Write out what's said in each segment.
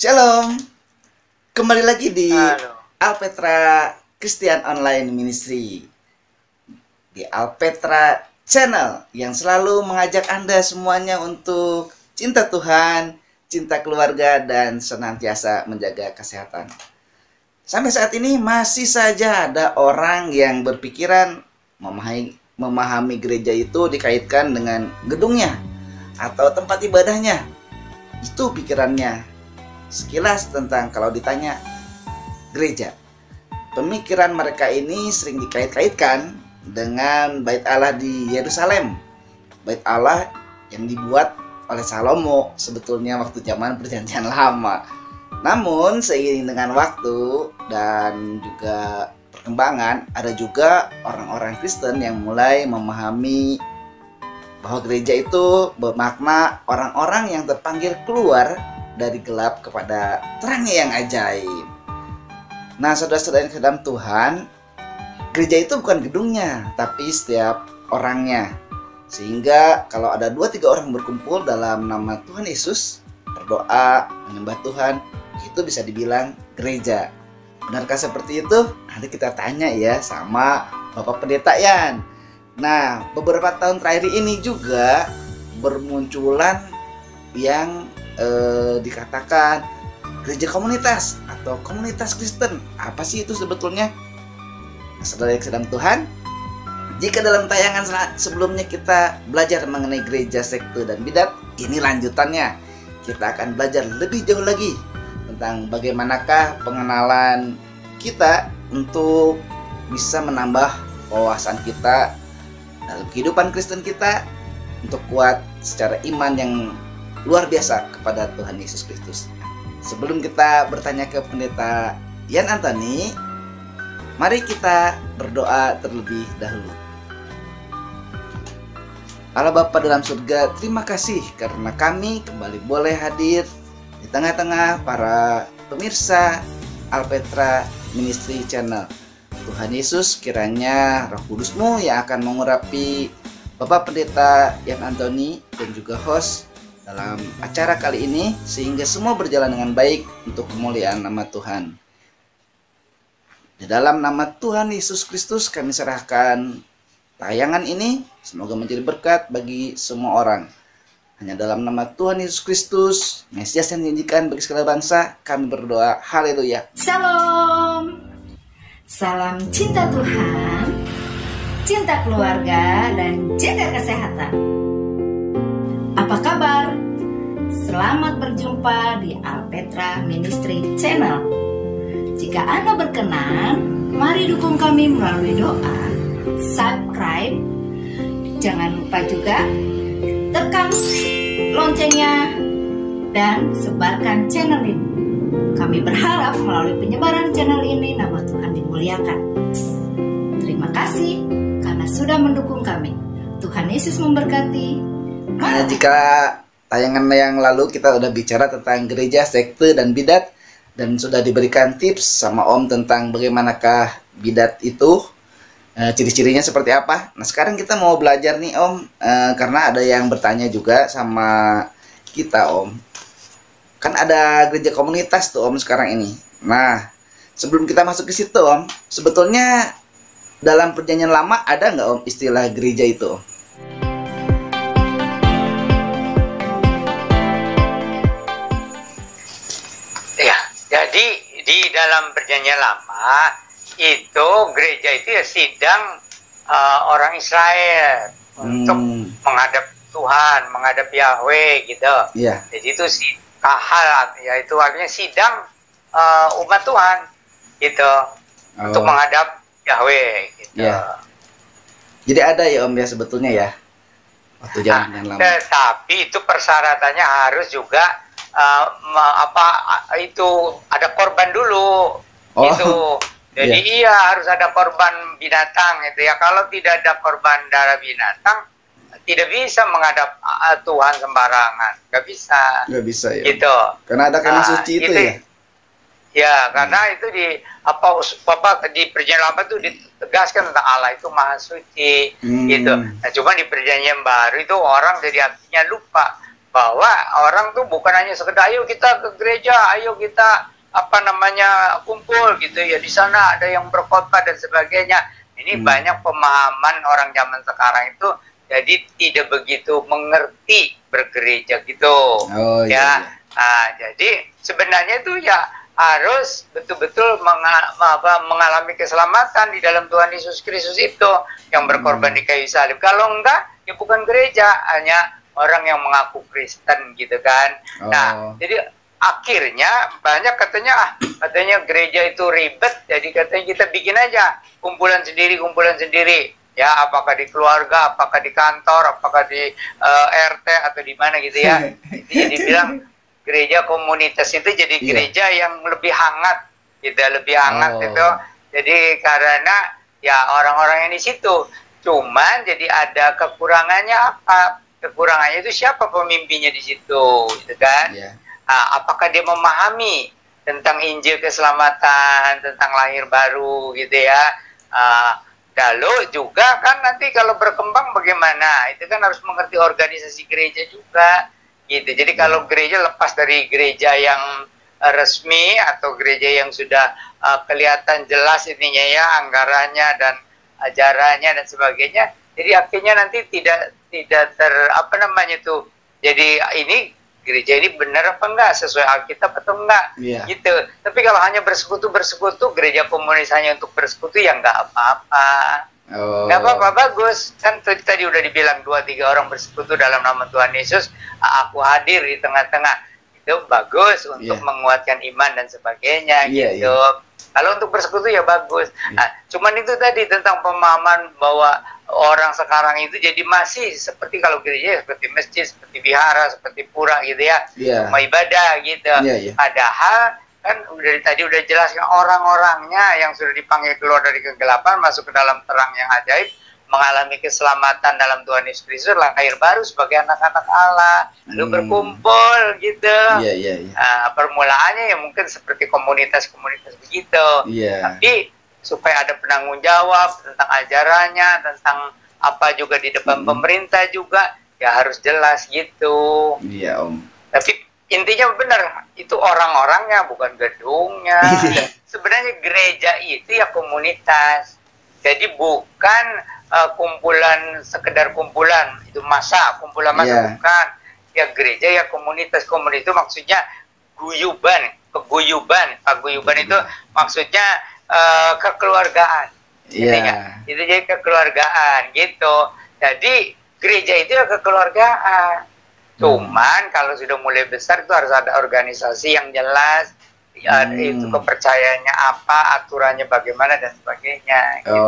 Shalom, kembali lagi di Halo. Alpetra Christian Online Ministry, di Alpetra Channel yang selalu mengajak Anda semuanya untuk cinta Tuhan, cinta keluarga, dan senantiasa menjaga kesehatan. Sampai saat ini masih saja ada orang yang berpikiran memahami gereja itu dikaitkan dengan gedungnya atau tempat ibadahnya. Itu pikirannya. Sekilas tentang kalau ditanya gereja, pemikiran mereka ini sering dikait-kaitkan dengan bait Allah di Yerusalem, bait Allah yang dibuat oleh Salomo sebetulnya waktu zaman Perjanjian Lama. Namun seiring dengan waktu dan juga perkembangan, ada juga orang-orang Kristen yang mulai memahami bahwa gereja itu bermakna orang-orang yang terpanggil keluar dari gelap kepada terangnya yang ajaib. Nah, saudara-saudara yang dalam Tuhan, gereja itu bukan gedungnya, tapi setiap orangnya. Sehingga kalau ada 2-3 orang berkumpul dalam nama Tuhan Yesus, berdoa, menyembah Tuhan, itu bisa dibilang gereja. Benarkah seperti itu? Nanti kita tanya ya sama Bapak Pendeta Yan. Nah, beberapa tahun terakhir ini juga bermunculan yang dikatakan gereja komunitas atau komunitas Kristen. Apa sih itu sebetulnya? Nah, saudara yang sedang Tuhan, jika dalam tayangan sebelumnya kita belajar mengenai gereja, sekte, dan bidat, ini lanjutannya. Kita akan belajar lebih jauh lagi tentang bagaimanakah pengenalan kita untuk bisa menambah wawasan kita dalam kehidupan Kristen kita untuk kuat secara iman yang luar biasa kepada Tuhan Yesus Kristus. Sebelum kita bertanya ke Pendeta Yan Antoni, mari kita berdoa terlebih dahulu. Allah Bapa dalam surga, terima kasih karena kami kembali boleh hadir di tengah-tengah para pemirsa Alpetra Ministry Channel. Tuhan Yesus, kiranya Roh Kudus-Mu yang akan mengurapi Bapak Pendeta Yan Antoni dan juga host dalam acara kali ini, sehingga semua berjalan dengan baik untuk kemuliaan nama Tuhan. Di dalam nama Tuhan Yesus Kristus kami serahkan tayangan ini, semoga menjadi berkat bagi semua orang. Hanya dalam nama Tuhan Yesus Kristus, Mesias yang dijanjikan bagi segala bangsa, kami berdoa. Haleluya. Shalom. Salam cinta Tuhan, cinta keluarga, dan jaga kesehatan. Apa kabar? Selamat berjumpa di Alpetra Ministry Channel. Jika Anda berkenan, mari dukung kami melalui doa, subscribe, jangan lupa juga tekan loncengnya, dan sebarkan channel ini. Kami berharap melalui penyebaran channel ini nama Tuhan dimuliakan. Terima kasih karena sudah mendukung kami. Tuhan Yesus memberkati. Nah, jika tayangan yang lalu kita udah bicara tentang gereja, sekte, dan bidat, dan sudah diberikan tips sama Om tentang bagaimanakah bidat itu, ciri-cirinya seperti apa. Nah, sekarang kita mau belajar nih Om, karena ada yang bertanya juga sama kita Om. Kan ada gereja komunitas tuh Om sekarang ini. Nah, sebelum kita masuk ke situ Om, sebetulnya dalam Perjanjian Lama ada nggak Om istilah gereja itu Om? Jadi di dalam Perjanjian Lama itu gereja itu ya sidang orang Israel untuk menghadap Tuhan, menghadap Yahweh gitu. Yeah. Jadi itu kahal, yaitu artinya sidang umat Tuhan gitu untuk menghadap Yahweh gitu. Yeah. Jadi ada ya Om ya sebetulnya ya waktu zaman lama. Tetapi itu persyaratannya harus juga itu ada korban dulu gitu. Jadi iya harus ada korban binatang gitu ya. Kalau tidak ada korban darah binatang, tidak bisa menghadap Tuhan sembarangan, nggak bisa. Nggak bisa ya. Gitu. Karena ada kemah suci itu ya. Ya, karena itu di Perjanjian Lama itu ditegaskan tentang Allah itu Maha Suci gitu. Nah, cuma di Perjanjian Baru itu orang jadi artinya lupa bahwa orang tuh bukan hanya sekedar ayo kita ke gereja, ayo kita kumpul gitu ya, di sana ada yang berkhotbah dan sebagainya. Ini banyak pemahaman orang zaman sekarang itu jadi tidak begitu mengerti bergereja gitu. Iya. Jadi sebenarnya itu ya harus betul-betul mengalami keselamatan di dalam Tuhan Yesus Kristus itu yang berkorban di kayu salib. Kalau enggak, ya bukan gereja, hanya orang yang mengaku Kristen gitu kan. Nah, jadi akhirnya banyak katanya gereja itu ribet, jadi katanya kita bikin aja kumpulan sendiri. Ya, apakah di keluarga, apakah di kantor, apakah di RT atau di mana gitu ya. Jadi bilang gereja komunitas itu jadi gereja yang lebih hangat gitu, gitu. Jadi karena ya orang-orang yang di situ. Cuman jadi ada kekurangannya apa? Kekurangannya itu siapa pemimpinnya di situ, gitu kan? Apakah dia memahami tentang Injil keselamatan, tentang lahir baru gitu ya? Lalu juga kan nanti kalau berkembang bagaimana? Itu kan harus mengerti organisasi gereja juga. Gitu. Jadi kalau gereja lepas dari gereja yang resmi atau gereja yang sudah kelihatan jelas ininya ya, anggarannya dan ajarannya dan sebagainya, jadi akhirnya nanti tidak jadi ini gereja ini benar apa enggak, sesuai Alkitab atau enggak, gitu. Tapi kalau hanya bersekutu, gereja komunis hanya untuk bersekutu ya enggak apa-apa. Nggak apa-apa, bagus kan tadi udah dibilang 2-3 orang bersekutu dalam nama Tuhan Yesus, aku hadir di tengah-tengah, itu bagus untuk menguatkan iman dan sebagainya gitu. Kalau untuk bersekutu ya bagus. Nah, cuman itu tadi tentang pemahaman bahwa orang sekarang itu jadi masih seperti kalau gereja seperti masjid, seperti vihara, seperti pura gitu ya, rumah ibadah gitu. Padahal kan tadi udah jelaskan orang-orangnya yang sudah dipanggil keluar dari kegelapan masuk ke dalam terang yang ajaib, mengalami keselamatan dalam Tuhan Yesus Kristus, lahir baru sebagai anak-anak Allah, lalu berkumpul gitu. Permulaannya ya mungkin seperti komunitas-komunitas begitu, tapi supaya ada penanggung jawab tentang ajarannya, tentang apa juga di depan pemerintah juga ya harus jelas gitu. Tapi intinya benar, itu orang-orangnya bukan gedungnya. Sebenarnya gereja itu ya komunitas. Jadi bukan sekedar kumpulan, itu kumpulan massa bukan. Ya gereja ya komunitas. Komunitas itu maksudnya paguyuban itu maksudnya kekeluargaan. Itu jadi kekeluargaan gitu. Jadi gereja itu ya kekeluargaan. Cuman kalau sudah mulai besar itu harus ada organisasi yang jelas, itu kepercayaannya apa, aturannya bagaimana dan sebagainya. Gitu.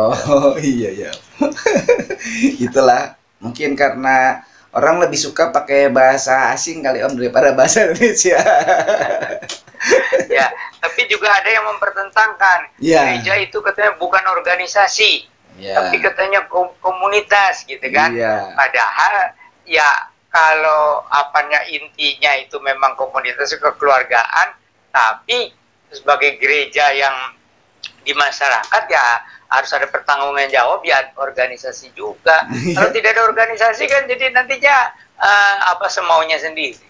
Itulah mungkin karena orang lebih suka pakai bahasa asing kali Om daripada bahasa Indonesia. Ya, tapi juga ada yang mempertentangkan gereja itu katanya bukan organisasi, tapi katanya komunitas gitu kan. Padahal ya kalau intinya itu memang komunitas kekeluargaan, tapi sebagai gereja yang di masyarakat ya harus ada pertanggungjawaban jawab ya organisasi juga. Kalau tidak ada organisasi kan jadi nantinya semaunya sendiri.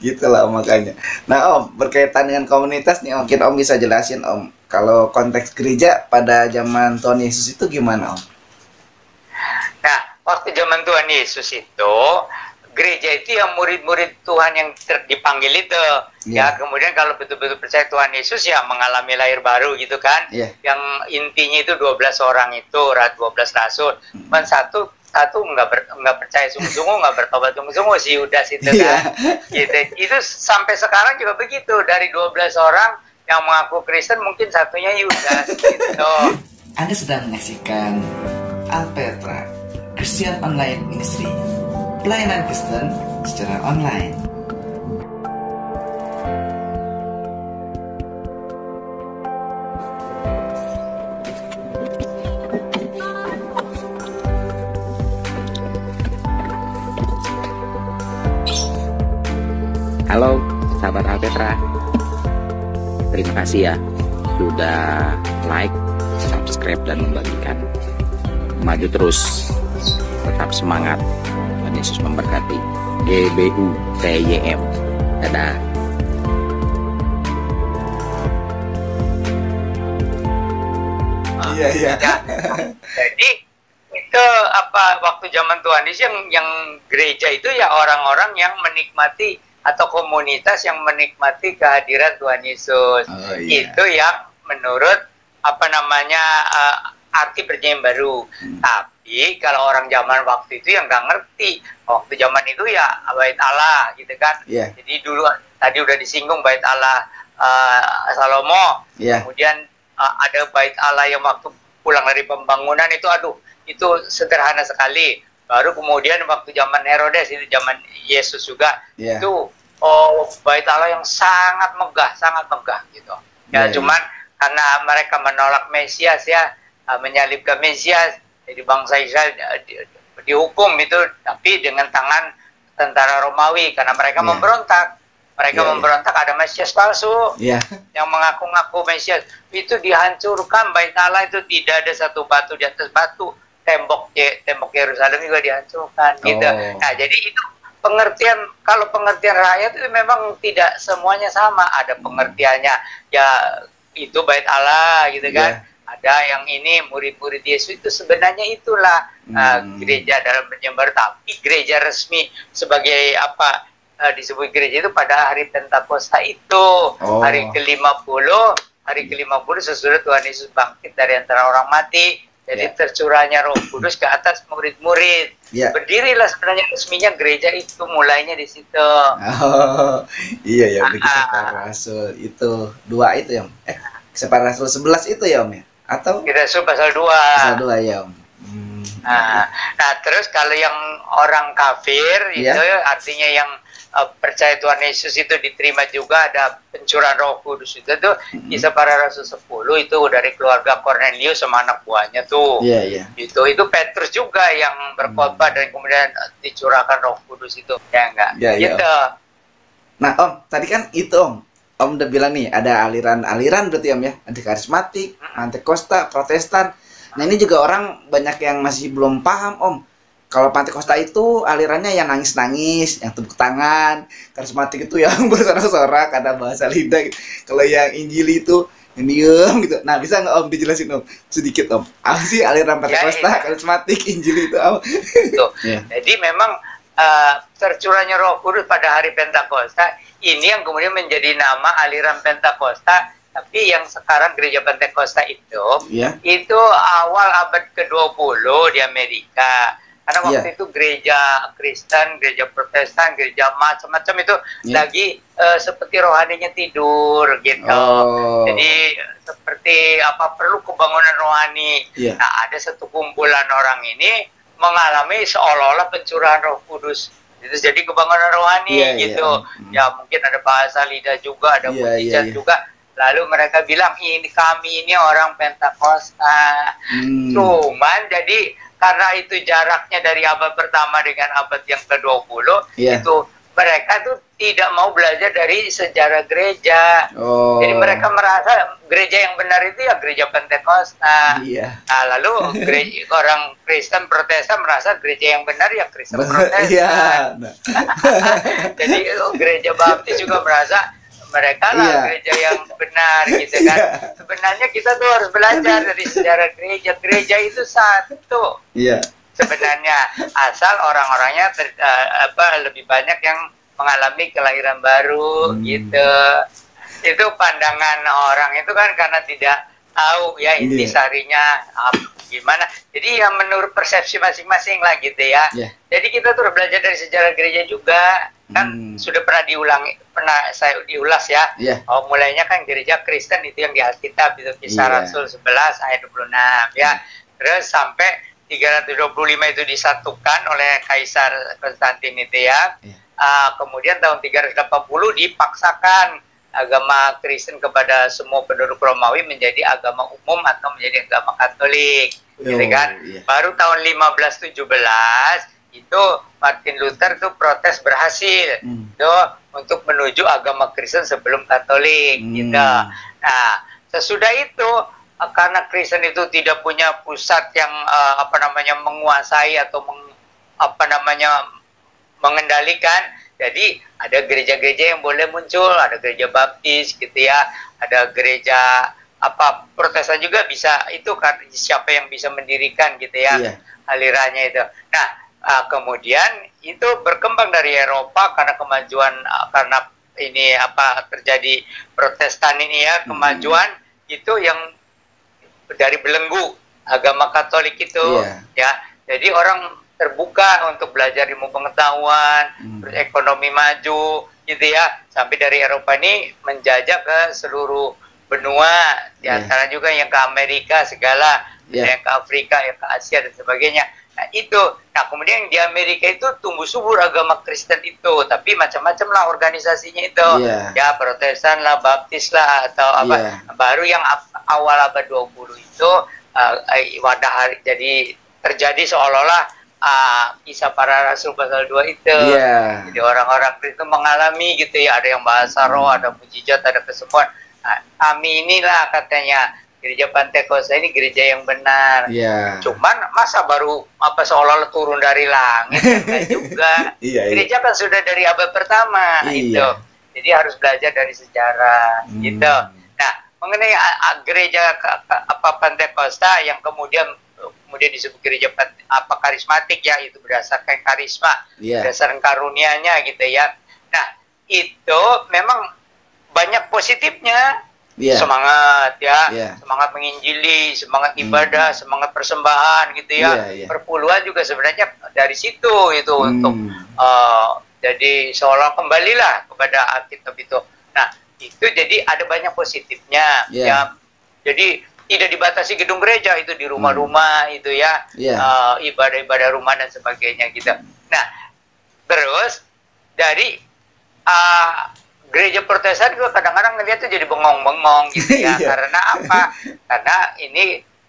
Gitulah makanya. Nah Om, berkaitan dengan komunitas nih Om, mungkin Om bisa jelasin Om, kalau konteks gereja pada zaman Tuhan Yesus itu gimana Om? Nah, waktu zaman Tuhan Yesus itu gereja itu yang murid-murid Tuhan yang dipanggil itu ya kemudian kalau betul-betul percaya Tuhan Yesus ya mengalami lahir baru gitu kan. Yang intinya itu 12 orang itu 12 rasul. Cuman satu nggak percaya sungguh-sungguh, nggak bertobat sungguh-sungguh, si Yudas itu kan. Gitu. Itu sampai sekarang juga begitu, dari 12 orang yang mengaku Kristen mungkin satunya Yudas gitu. Anda sedang menyaksikan Alpetra Christian Online Ministry, pelayanan Kristen secara online. Halo sahabat Alpetra, terima kasih ya sudah like, subscribe dan membagikan. Maju terus, tetap semangat Tuhan Yesus memberkati. GBU TYM. Dadah. Iya, iya. Ya. Jadi itu waktu zaman Tuhan Yesus yang gereja itu ya orang-orang yang menikmati atau komunitas yang menikmati kehadiran Tuhan Yesus. Oh, iya. Itu yang menurut arti perjanjian baru. Tapi kalau orang zaman waktu itu yang nggak ngerti, waktu zaman itu ya bait Allah gitu kan. Yeah. Jadi dulu tadi udah disinggung bait Allah Salomo. Yeah. Kemudian ada bait Allah yang waktu pulang dari pembangunan itu sederhana sekali. Baru kemudian waktu zaman Herodes, itu zaman Yesus juga, itu bait Allah yang sangat megah gitu. Ya, cuman karena mereka menolak Mesias ya, menyalibkan Mesias, jadi bangsa Israel dihukum itu, tapi dengan tangan tentara Romawi karena mereka memberontak. Mereka memberontak, ada Mesias palsu yang mengaku-ngaku Mesias. Itu dihancurkan bait Allah, itu tidak ada satu batu di atas batu. Tembok Yerusalem juga dihancurkan gitu. Nah, jadi itu kalau pengertian rakyat itu memang tidak semuanya sama. Ada pengertiannya ya itu bait Allah gitu kan. Ada yang ini murid-murid Yesus, itu sebenarnya itulah gereja dalam perjanjian baru. Tapi gereja resmi sebagai disebut gereja itu pada hari Pentakosta itu, hari ke-50 sesudah Tuhan Yesus bangkit dari antara orang mati. Jadi tercurahnya Roh Kudus ke atas murid-murid. Berdirilah sebenarnya resminya gereja itu, mulainya di situ. Iya ya, Kisah Rasul itu 2 itu ya, Om. Kisah Rasul 11 itu ya, Om ya? Atau Kisah Rasul pasal 2. Pasal 2 ya, Om. Nah, terus kalau yang orang kafir itu artinya yang percaya Tuhan Yesus itu diterima juga ada pencurahan Roh Kudus itu tuh. Kisah Para Rasul 10 itu dari keluarga Kornelius sama anak buahnya tuh. Itu Petrus juga yang berkhotbah dan kemudian dicurahkan Roh Kudus itu. Ya enggak? Gitu. Nah, Om, tadi kan itu Om udah bilang nih ada aliran-aliran berarti Om ya, ada karismatik, Pentakosta, Protestan. Nah, ini juga orang banyak yang masih belum paham, Om. Kalau Pentakosta itu alirannya yang nangis-nangis, yang tepuk tangan. Karismatik itu yang bersorak-sorak, ada bahasa lidah gitu. Kalau yang Injil itu yang diem gitu. Nah, bisa nggak Om dijelasin Om sedikit Om? Apa sih aliran Pentakosta, karismatik, Injil itu Om? Jadi memang tercurahnya Roh Kudus pada hari Pentakosta ini yang kemudian menjadi nama aliran Pentakosta. Tapi yang sekarang gereja Pentakosta itu awal abad ke-20 di Amerika. Karena waktu itu gereja Kristen, gereja Protestan, gereja macam-macam itu lagi seperti rohaninya tidur gitu. Jadi seperti perlu kebangunan rohani. Nah, ada satu kumpulan orang ini mengalami seolah-olah pencurahan Roh Kudus. Itu jadi kebangunan rohani gitu. Ya mungkin ada bahasa lidah juga, ada mujizat juga. Lalu mereka bilang kami ini orang Pentakosta. Cuman jadi karena itu jaraknya dari abad pertama dengan abad yang ke-20, itu mereka tuh tidak mau belajar dari sejarah gereja. Jadi mereka merasa gereja yang benar itu ya gereja Pentakosta. Nah, lalu orang Kristen Protestan merasa gereja yang benar ya Kristen Protestan. Jadi gereja Baptis juga merasa mereka lah gereja yang benar gitu kan. Sebenarnya kita tuh harus belajar dari sejarah gereja. Gereja itu satu. Sebenarnya asal orang-orangnya lebih banyak yang mengalami kelahiran baru gitu. Itu pandangan orang itu kan karena tidak tahu ya intisarinya gimana. Jadi ya menurut persepsi masing-masing lah gitu ya. Jadi kita tuh belajar dari sejarah gereja juga. Kan sudah pernah saya diulas ya. Mulainya kan gereja Kristen itu yang di Alkitab itu Kisah Rasul 11 ayat 26 ya. Terus sampai 325 itu disatukan oleh Kaisar Konstantin itu ya. Kemudian tahun 380 dipaksakan agama Kristen kepada semua penduduk Romawi menjadi agama umum atau menjadi agama Katolik. Gitu kan. Baru tahun 1517 itu Martin Luther tuh protes berhasil untuk menuju agama Kristen sebelum Katolik gitu. Nah, sesudah itu karena Kristen itu tidak punya pusat yang menguasai atau mengendalikan. Jadi ada gereja-gereja yang boleh muncul, ada gereja baptis gitu ya, ada gereja apa Protestan juga bisa, itu kan siapa yang bisa mendirikan gitu ya, alirannya itu. Nah, kemudian itu berkembang dari Eropa karena kemajuan, karena ini apa terjadi Protestan ini ya, kemajuan itu yang dari belenggu agama Katolik itu ya. Jadi orang terbuka untuk belajar ilmu pengetahuan, terus ekonomi maju gitu ya, sampai dari Eropa ini menjajah ke seluruh benua, di antara juga yang ke Amerika segala, yang ke Afrika, yang ke Asia dan sebagainya. Nah itu, nah kemudian di Amerika itu tumbuh subur agama Kristen itu, tapi macam-macam lah organisasinya itu, ya Protestan lah, Baptis lah, atau apa, baru yang awal abad 20 itu wadah hari, jadi terjadi seolah-olah kisah para rasul pasal 2 itu. Jadi orang-orang itu mengalami gitu ya, ada yang bahasa roh, ada mujizat, ada kesembuhan. Nah, kami inilah katanya gereja Pantekosta ini gereja yang benar. Cuman masa baru apa seolah-olah turun dari langit kan enggak juga. Gereja kan sudah dari abad pertama itu. Jadi harus belajar dari sejarah gitu. Nah, mengenai gereja apa Pantekosta yang kemudian disebut gereja apa karismatik ya, itu berdasarkan karisma, berdasarkan karunianya gitu ya. Nah, itu memang banyak positifnya. Semangat ya, semangat menginjili, semangat ibadah, semangat persembahan gitu ya. Perpuluhan juga sebenarnya dari situ itu untuk jadi seolah kembalilah kepada Alkitab itu. Nah, itu jadi ada banyak positifnya ya. Jadi tidak dibatasi gedung gereja, itu di rumah-rumah itu ya, ibadah-ibadah rumah dan sebagainya gitu. Nah, terus dari gereja Protestan juga kadang-kadang ngeliat tuh jadi bengong-bengong gitu ya. Karena apa?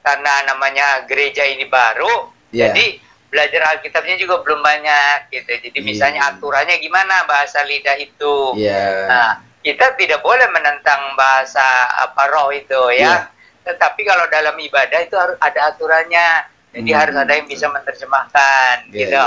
Karena namanya gereja ini baru, jadi belajar Alkitabnya juga belum banyak gitu. Jadi misalnya aturannya gimana bahasa lidah itu. Nah, kita tidak boleh menentang bahasa apa roh itu ya. Tetapi kalau dalam ibadah itu harus ada aturannya. Jadi harus ada yang bisa menerjemahkan gitu.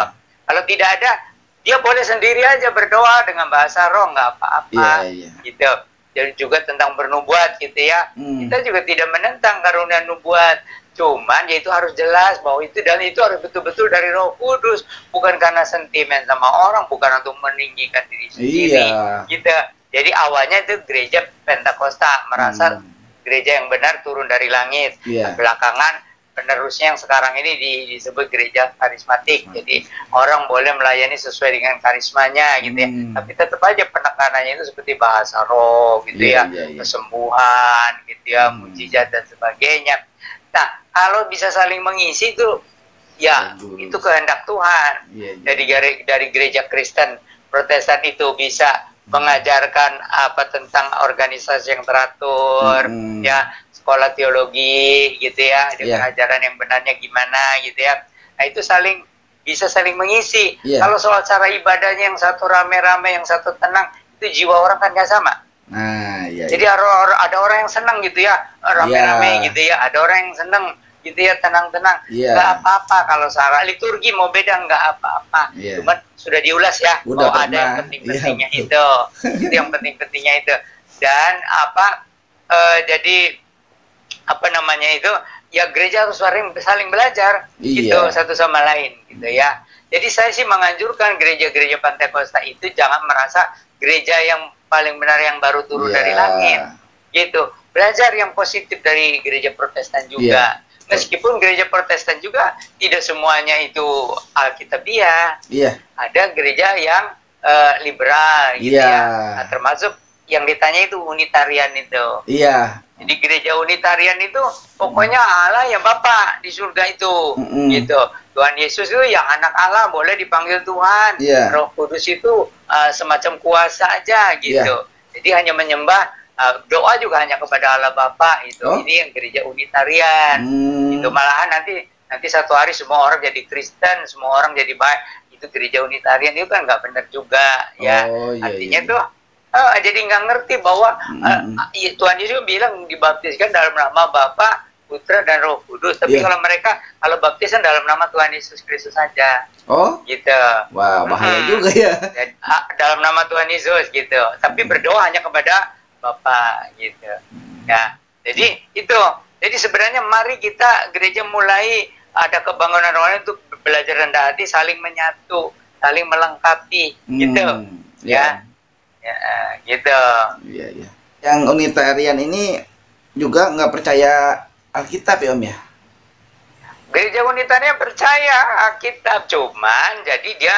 Kalau tidak ada, dia boleh sendiri aja berdoa dengan bahasa roh, nggak apa-apa gitu. Jadi juga tentang bernubuat gitu ya. Kita juga tidak menentang karunia nubuat. Cuman ya itu harus jelas bahwa itu, dan itu harus betul-betul dari Roh Kudus, bukan karena sentimen sama orang, bukan untuk meninggikan diri sendiri gitu. Jadi awalnya itu gereja Pentakosta merasa gereja yang benar turun dari langit. Belakangan penerusnya yang sekarang ini disebut gereja karismatik. Jadi orang boleh melayani sesuai dengan karismanya gitu ya. Tapi tetap aja penekanannya itu seperti bahasa roh gitu ya, kesembuhan gitu ya, mujizat dan sebagainya. Nah, kalau bisa saling mengisi itu ya itu kehendak Tuhan. Jadi dari gereja Kristen Protestan itu bisa mengajarkan apa tentang organisasi yang teratur, ya sekolah teologi gitu ya, dengan ajaran yang benarnya gimana gitu ya. Nah itu bisa saling mengisi. Kalau soal cara ibadahnya yang satu rame-rame, yang satu tenang, itu jiwa orang kan nggak sama. Jadi ada orang yang senang gitu ya, rame-rame gitu ya, ada orang yang senang gitu ya, tenang-tenang, nggak apa-apa. Kalau secara liturgi mau beda nggak apa-apa, cuman sudah diulas ya, bahwa ada yang penting-pentingnya itu yang penting-pentingnya itu. Dan apa jadi apa namanya itu ya, gereja harus saling belajar gitu satu sama lain gitu ya. Jadi saya sih menganjurkan gereja-gereja Pantekosta itu jangan merasa gereja yang paling benar yang baru turun dari langit gitu. Belajar yang positif dari gereja Protestan juga. Meskipun gereja Protestan juga tidak semuanya itu Alkitabiah. Ada gereja yang liberal gitu ya. Nah, termasuk yang ditanya itu Unitarian itu. Jadi gereja Unitarian itu pokoknya Allah ya Bapa di surga itu gitu. Tuhan Yesus itu yang anak Allah, boleh dipanggil Tuhan. Roh Kudus itu semacam kuasa aja gitu. Jadi hanya menyembah, doa juga hanya kepada Allah Bapa itu. Ini yang gereja Unitarian. Itu malahan nanti satu hari semua orang jadi Kristen, semua orang jadi baik. Itu gereja Unitarian itu kan nggak benar juga ya. Artinya tuh jadi nggak ngerti bahwa Tuhan Yesus bilang dibaptiskan dalam nama Bapa, Putra, dan Roh Kudus. Tapi kalau mereka, kalau baptisan dalam nama Tuhan Yesus Kristus saja. Oh, gitu. Wah, bahaya juga ya. Dalam nama Tuhan Yesus gitu. Tapi berdoa hanya kepada Bapa gitu. Ya, jadi itu. Jadi sebenarnya mari kita gereja mulai ada kebangunan rohani untuk belajar rendah hati, saling menyatu, saling melengkapi, gitu. Ya, gitu. Iya, iya. Yang Unitarian ini juga nggak percaya Alkitab ya Om ya? Gereja Unitarian percaya Alkitab, cuman jadi dia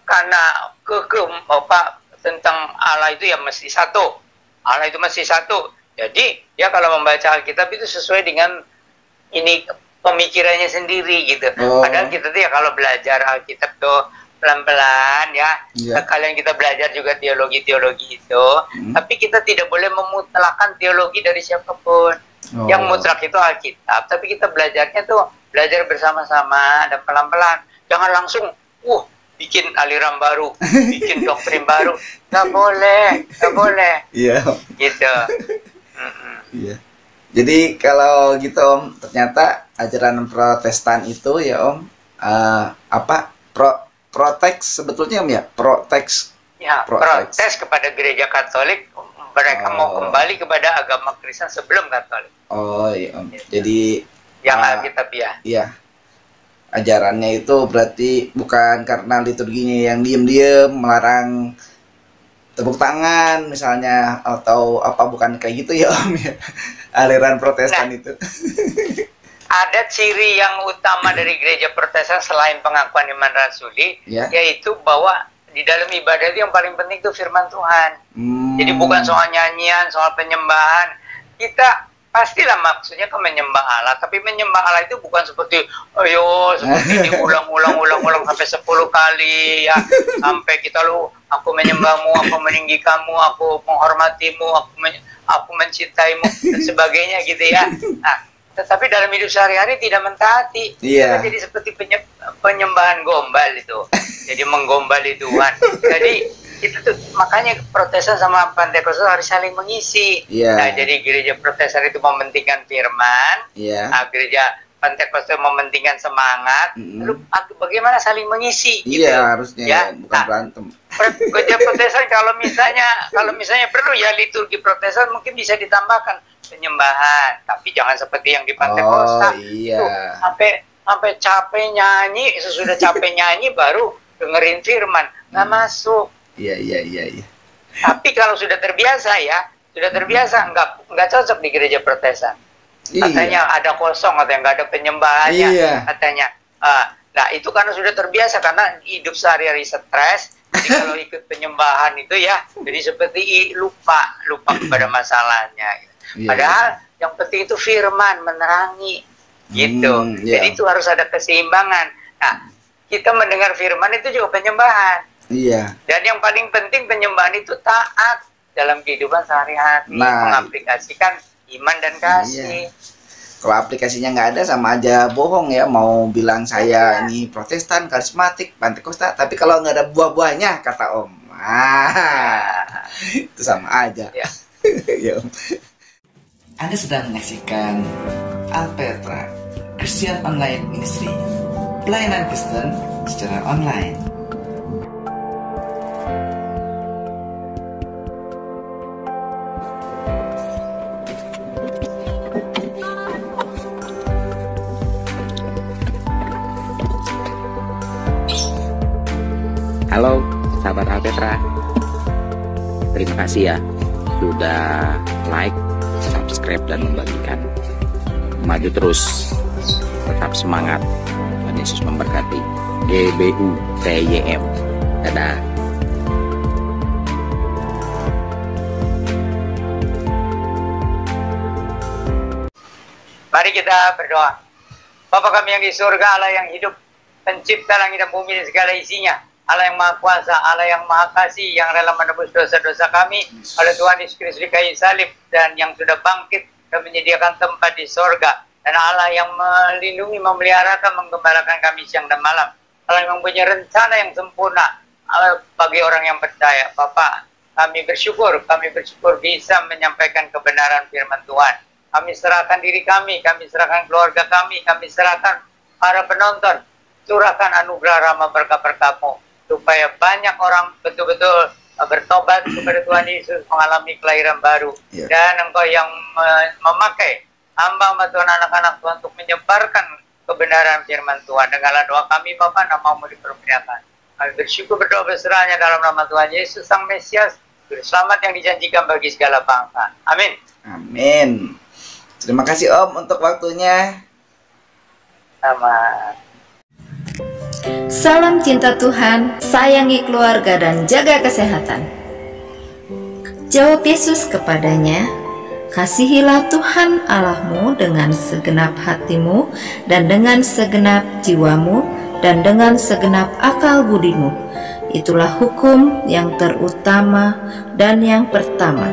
karena tentang Allah itu ya mesti satu. Allah itu mesti satu. Jadi dia kalau membaca Alkitab itu sesuai dengan ini pemikirannya sendiri gitu. Padahal kita tuh ya kalau belajar Alkitab tuh pelan-pelan ya. Kalian kita belajar juga teologi-teologi itu. Tapi kita tidak boleh memutlakan teologi dari siapapun. Yang mutlak itu Alkitab. Tapi kita belajarnya tuh belajar bersama-sama dan pelan-pelan. Jangan langsung, bikin aliran baru, bikin doktrin baru. Nggak boleh, nggak boleh. Iya. Gitu. Iya. Jadi kalau gitu Om, ternyata ajaran Protestan itu ya Om, proteks sebetulnya Om ya, protes kepada gereja Katolik. Mereka mau kembali kepada agama Kristen sebelum Katolik. Oh iya Om. Gitu. Jadi yang Alkitab ya. Iya. Ajarannya itu berarti bukan karena liturginya yang diem-diem melarang tepuk tangan misalnya atau apa, bukan kayak gitu ya Om ya. Aliran Protestan itu. Ada ciri yang utama dari gereja Protestan selain pengakuan iman rasuli, yaitu bahwa di dalam ibadah itu yang paling penting itu firman Tuhan. Jadi bukan soal nyanyian, soal penyembahan. Kita pastilah maksudnya ke menyembah Allah, tapi menyembah Allah itu bukan seperti seperti diulang-ulang sampai 10 kali ya, sampai kita aku menyembahmu, aku meninggi kamu, aku menghormatimu, aku mencintaimu dan sebagainya gitu ya. Nah, tetapi dalam hidup sehari-hari tidak mentaati. Kita jadi seperti penyembahan gombal itu. Jadi menggombali Tuhan. Jadi itu tuh, makanya Protestan sama Pentakosta harus saling mengisi. Nah, jadi gereja Protestan itu mementingkan firman. Nah, gereja Pentakosta mementingnya semangat. Lalu bagaimana saling mengisi? Gitu. Harusnya ya, bukan berantem. Gereja Protestan kalau misalnya perlu ya liturgi Protestan mungkin bisa ditambahkan penyembahan, tapi jangan seperti yang di Pentakosta. Sampai capek nyanyi, sesudah capek nyanyi baru dengerin firman, nggak masuk. Iya. Tapi kalau sudah terbiasa nggak cocok di gereja Protestan. Katanya ada kosong, katanya nggak ada penyembahannya, katanya. Nah itu karena sudah terbiasa, karena hidup sehari-hari stres. Jadi kalau ikut penyembahan itu ya, jadi seperti lupa pada masalahnya. Padahal yang penting itu firman, menerangi, gitu. Jadi itu harus ada keseimbangan. Nah, kita mendengar firman itu juga penyembahan. Dan yang paling penting penyembahan itu taat dalam kehidupan sehari-hari, mengaplikasikan iman dan kasih. Kalau aplikasinya nggak ada sama aja bohong ya, mau bilang saya ini Protestan, karismatik, Pentakosta, tapi kalau nggak ada buah-buahnya kata Om, itu sama aja. Ya Om. Anda sedang menyaksikan Alpetra Christian Online Ministry, pelayanan Kristen secara online. Halo sahabat Alpetra, terima kasih ya sudah like, subscribe dan membagikan. Maju terus, tetap semangat. Tuhan Yesus memberkati. GBU TYM. Dadah. Mari kita berdoa. Bapa kami yang di surga, Allah yang hidup, pencipta langit dan bumi dan segala isinya, Allah yang maha kuasa, Allah yang maha kasih, yang rela menebus dosa-dosa kami oleh Tuhan Yesus Kristus di kayu salib, dan yang sudah bangkit dan menyediakan tempat di sorga, dan Allah yang melindungi, memeliharakan, menggembalakan kami siang dan malam, Allah yang mempunyai rencana yang sempurna bagi orang yang percaya. Bapak, kami bersyukur bisa menyampaikan kebenaran firman Tuhan. kami serahkan diri kami serahkan keluarga kami serahkan para penonton. Curahkan anugerah rahmat berkah-berkah-Mu, supaya banyak orang betul-betul bertobat kepada Tuhan Yesus, mengalami kelahiran baru. Dan Engkau yang memakai hamba Tuhan, anak-anak Tuhan, untuk menyebarkan kebenaran firman Tuhan. Dengarlah doa kami Bapa, nama-Mu dipermuliakan. Kami bersyukur berdoa berserahnya dalam nama Tuhan Yesus Sang Mesias, selamat yang dijanjikan bagi segala bangsa. Amin. Amin. Terima kasih Om untuk waktunya. Sama. Salam cinta Tuhan, sayangi keluarga dan jaga kesehatan. Jawab Yesus kepadanya, kasihilah Tuhan Allahmu dengan segenap hatimu dan dengan segenap jiwamu dan dengan segenap akal budimu. Itulah hukum yang terutama dan yang pertama.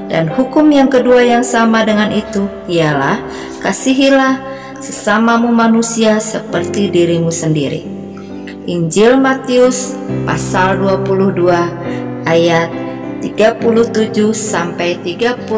Dan hukum yang kedua yang sama dengan itu ialah kasihilah sesamamu manusia seperti dirimu sendiri. Injil Matius pasal 22 ayat 37 sampai 39.